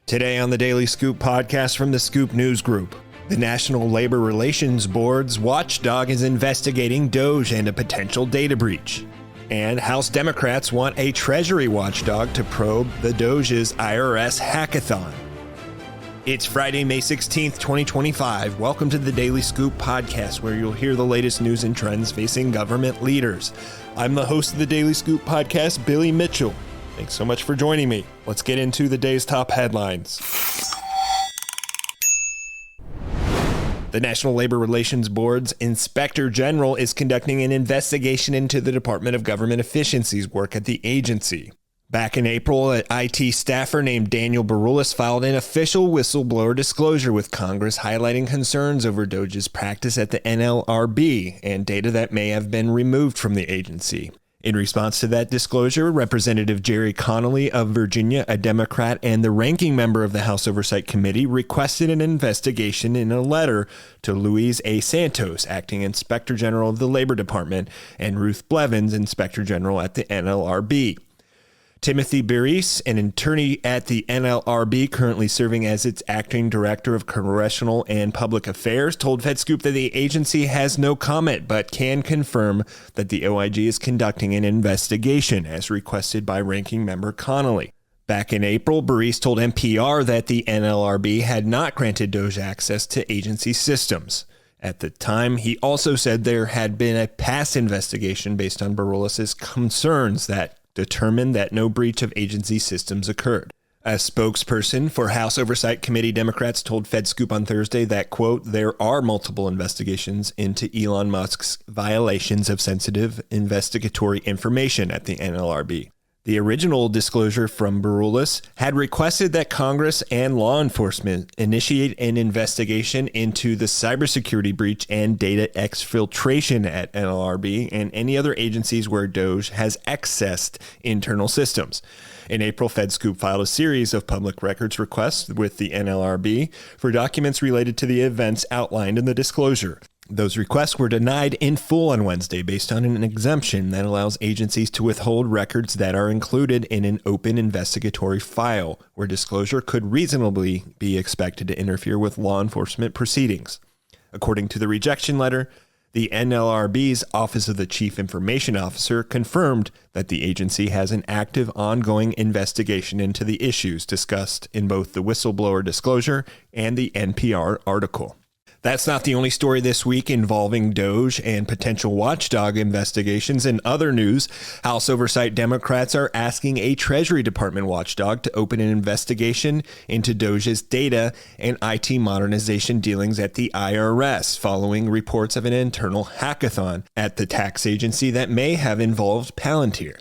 Today on the Daily Scoop podcast from the Scoop News Group, the National Labor Relations Board's watchdog is investigating DOGE and a potential data breach. And House Democrats want a Treasury watchdog to probe the DOGE's IRS hackathon. It's Friday, May 16th, 2025. Welcome to the Daily Scoop podcast, where you'll hear the latest news and trends facing government leaders. I'm the host of the Daily Scoop podcast, Billy Mitchell. Thanks so much for joining me. Let's get into the day's top headlines. The National Labor Relations Board's Inspector General is conducting an investigation into the Department of Government Efficiency's work at the agency. Back in April, an IT staffer named Daniel Berulis filed an official whistleblower disclosure with Congress highlighting concerns over DOGE's practice at the NLRB and data that may have been removed from the agency. In response to that disclosure, Representative Gerry Connolly of Virginia, a Democrat and the ranking member of the House Oversight Committee, requested an investigation in a letter to Luiz A. Santos, acting Inspector General of the Labor Department, and Ruth Blevins, Inspector General at the NLRB. Timothy Berulis, an attorney at the NLRB currently serving as its acting director of congressional and public affairs, told FedScoop that the agency has no comment but can confirm that the OIG is conducting an investigation as requested by ranking member Connolly. Back in April, Berulis told NPR that the NLRB had not granted DOGE access to agency systems. At the time, he also said there had been a past investigation based on Berulis' concerns that determined that no breach of agency systems occurred. A spokesperson for House Oversight Committee Democrats told FedScoop on Thursday that, quote, there are multiple investigations into Elon Musk's violations of sensitive investigatory information at the NLRB. The original disclosure from Berulis had requested that Congress and law enforcement initiate an investigation into the cybersecurity breach and data exfiltration at NLRB and any other agencies where DOGE has accessed internal systems. In April, FedScoop filed a series of public records requests with the NLRB for documents related to the events outlined in the disclosure. Those requests were denied in full on Wednesday based on an exemption that allows agencies to withhold records that are included in an open investigatory file, where disclosure could reasonably be expected to interfere with law enforcement proceedings. According to the rejection letter, the NLRB's Office of the Chief Information Officer confirmed that the agency has an active, ongoing investigation into the issues discussed in both the whistleblower disclosure and the NPR article. That's not the only story this week involving DOGE and potential watchdog investigations. In other news, House Oversight Democrats are asking a Treasury Department watchdog to open an investigation into DOGE's data and IT modernization dealings at the IRS, following reports of an internal hackathon at the tax agency that may have involved Palantir.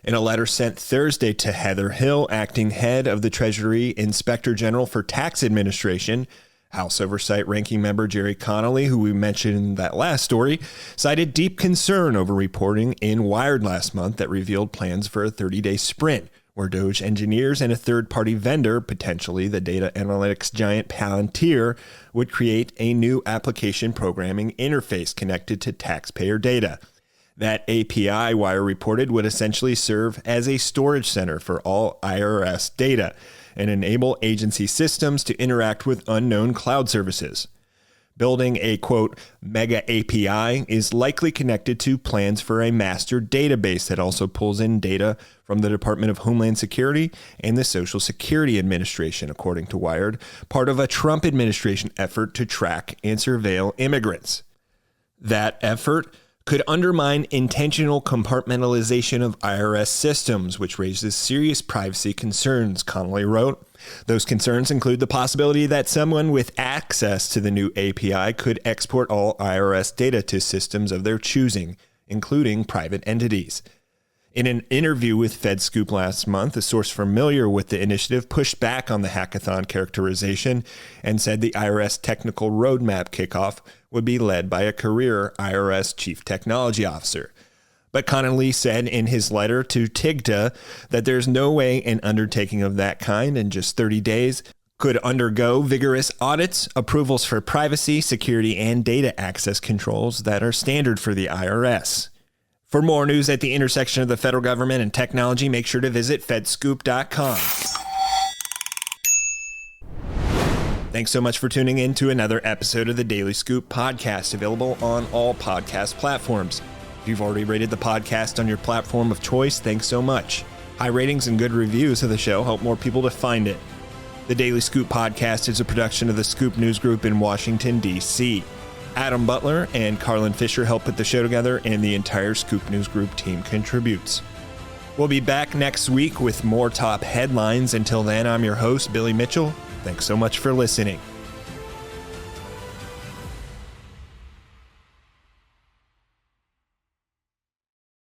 In a letter sent Thursday to Heather Hill, acting head of the Treasury Inspector General for Tax Administration, House Oversight ranking member Gerry Connolly, who we mentioned in that last story, cited deep concern over reporting in Wired last month that revealed plans for a 30-day sprint where DOGE engineers and a third-party vendor, potentially the data analytics giant Palantir, would create a new application programming interface connected to taxpayer data. That API, Wire reported, would essentially serve as a storage center for all IRS data and enable agency systems to interact with unknown cloud services. Building a, quote, mega API is likely connected to plans for a master database that also pulls in data from the Department of Homeland Security and the Social Security Administration, according to Wired, part of a Trump administration effort to track and surveil immigrants. That effort could undermine intentional compartmentalization of IRS systems, which raises serious privacy concerns, Connolly wrote. Those concerns include the possibility that someone with access to the new API could export all IRS data to systems of their choosing, including private entities. In an interview with FedScoop last month, a source familiar with the initiative pushed back on the hackathon characterization and said the IRS technical roadmap kickoff would be led by a career IRS chief technology officer. But Connolly said in his letter to TIGTA that there's no way an undertaking of that kind in just 30 days could undergo vigorous audits, approvals for privacy, security, and data access controls that are standard for the IRS. For more news at the intersection of the federal government and technology, make sure to visit fedscoop.com. Thanks so much for tuning in to another episode of the Daily Scoop podcast, available on all podcast platforms. If you've already rated the podcast on your platform of choice, thanks so much. High ratings and good reviews of the show help more people to find it. The Daily Scoop podcast is a production of the Scoop News Group in Washington, D.C. Adam Butler and Carlin Fisher help put the show together, and the entire Scoop News Group team contributes. We'll be back next week with more top headlines. Until then, I'm your host, Billy Mitchell. Thanks so much for listening.